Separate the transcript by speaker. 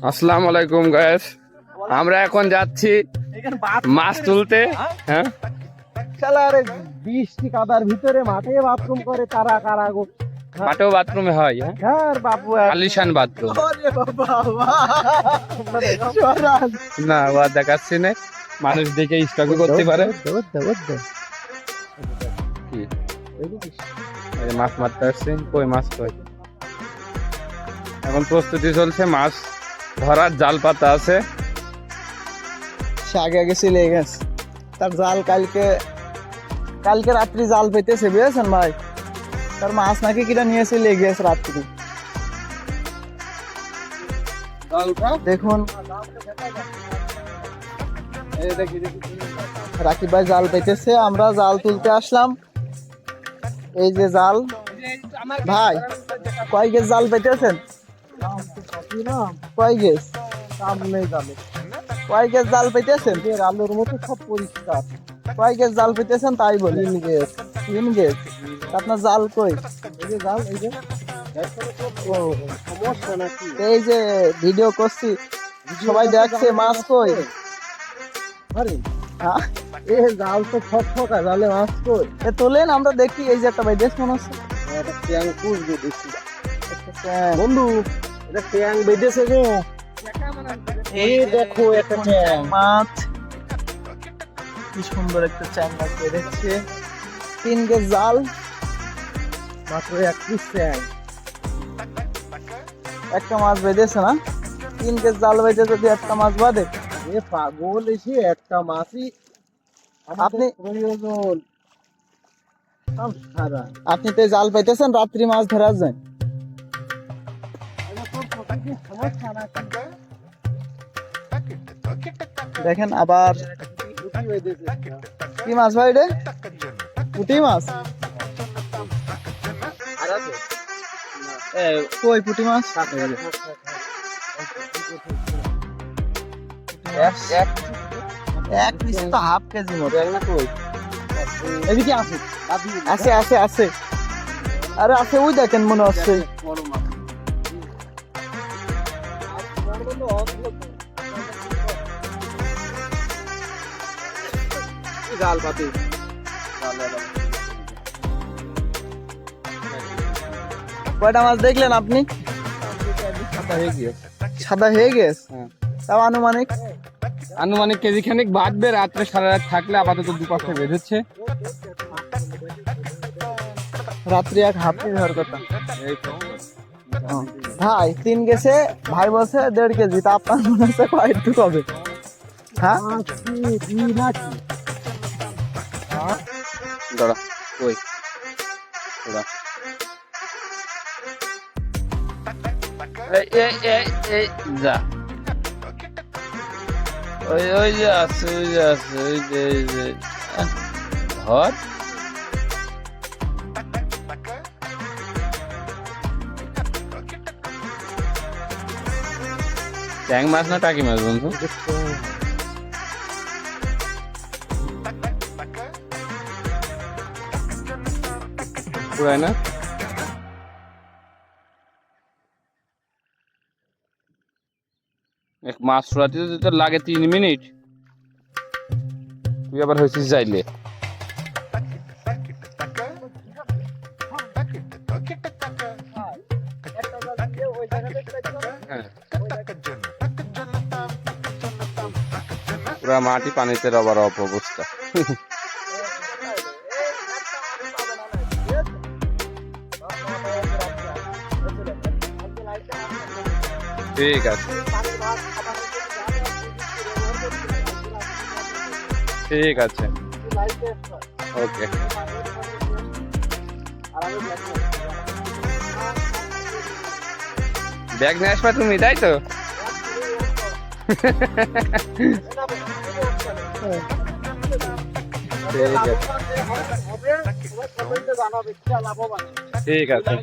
Speaker 1: আসসালামু আলাইকুম গাইস, আমরা এখন যাচ্ছি মাছ তুলতে। হ্যাঁ,
Speaker 2: শালারে বৃষ্টি কাদার ভিতরে মাঠে বাথরুম করে তারা কারা গো।
Speaker 1: মাঠেও বাথরুমে হয়। হ্যাঁ,
Speaker 2: হ্যাঁ বাবু
Speaker 1: আলিশান বাথরুম।
Speaker 2: ওরে বাবা সরাজ
Speaker 1: না ওয়া দেখাচ্ছি না, মানুষ দেখে স্টক করতে পারে। কি এই মাছ মারতে আসছে, কই মাছ কই? এখন প্রস্তুতি চলছে, মাছ ধরার জাল পাতা আছে।
Speaker 2: সে আগে আগে চলে গেছে, তার জাল কালকে রাত্রি জাল পেতেছে বুঝেছেন ভাই, তার মাছ নাকি কিনা নিয়ে চলে গিয়েছে রাত্রি। দেখুন রাকিব ভাই জাল পেতেছে, আমরা জাল তুলতে আসলাম। এই যে জাল ভাই, কয় গেছ জাল পেতেছেন? কয় গেছ? কয় গেছ জাল পেতেছেন? আলুর মতো সব পরিষ্কার। কয় গেছ জাল পেতেছেন তাই বলি? 3 গেছ। আপনার জাল কই? এই যে ভিডিও করছি সবাই দেখছে, মাছ কই? জাল তো ফটফটা, জালে মাছ কই? তোলেন আমরা দেখি। এই যে একটা ভাই দেশ মনে হচ্ছে বন্ধু, এটা ট্যাং বেঁধেছে গো। এই দেখো একটা ট্যাং মাছ, কি সুন্দর একটা ট্যাং মাছ বেঁধেছে। 3 গেজ জাল, মাত্র 1 পিস ট্যাং। একটা মাছ বেঁধেছে না? 3 গেজ জাল বেঁধে যদি একটা মাছ বাঁধে, এ পাগল এসে একটা মাছই আপনি প্রয়োজন। আপনি তো জাল পাইতেছেন, রাত্রি মাছ ধরা যায়। দেখেন আবার কি মাছ ভাই রে? পুঁটি মাছ। কই পুঁটি মাছ? এক পিস তো হাফ কেজি মতো। এদিকে আছে আছে আছে আছে, আরে আছে, ওই দেখেন মনে হচ্ছে। কয়টা মাছ দেখলেন আপনি? সাদা হয়ে গেছে। তাও
Speaker 1: আনুমানিক কেজি খানিক বাঁধবে। রাত্রে সারা রাত থাকলে আপাতত দুপাশে বেঁধেছে।
Speaker 2: রাত্রি এক হাফ কেজি হওয়ার কথা ভাই। 3 গেছে ভাই বলছে 1.5 কেজি। তা আপনার মনে হচ্ছে কয়টুক হবে? হ্যাঁ
Speaker 1: দাঁড়া, কই দাঁড়া। এই যা, ওই যে আছে, ওই যে আছে, ওই যে ধর। ট্যাং মাছ না টাকি মাছ বন্ধু? পুরাই না? এক মাছ ছড়াতে তো লাগে 3 মিনিট। তুই আবার হয়েছিস যাইলে। পুরা মাটি পানিতে রবার অবস্থা। ঠিক আছে, ঠিক আছে, ওকে। ব্যাগ নিয়ে আসবা তুমি, তাই তো? ঠিক আছে, ঠিক আছে।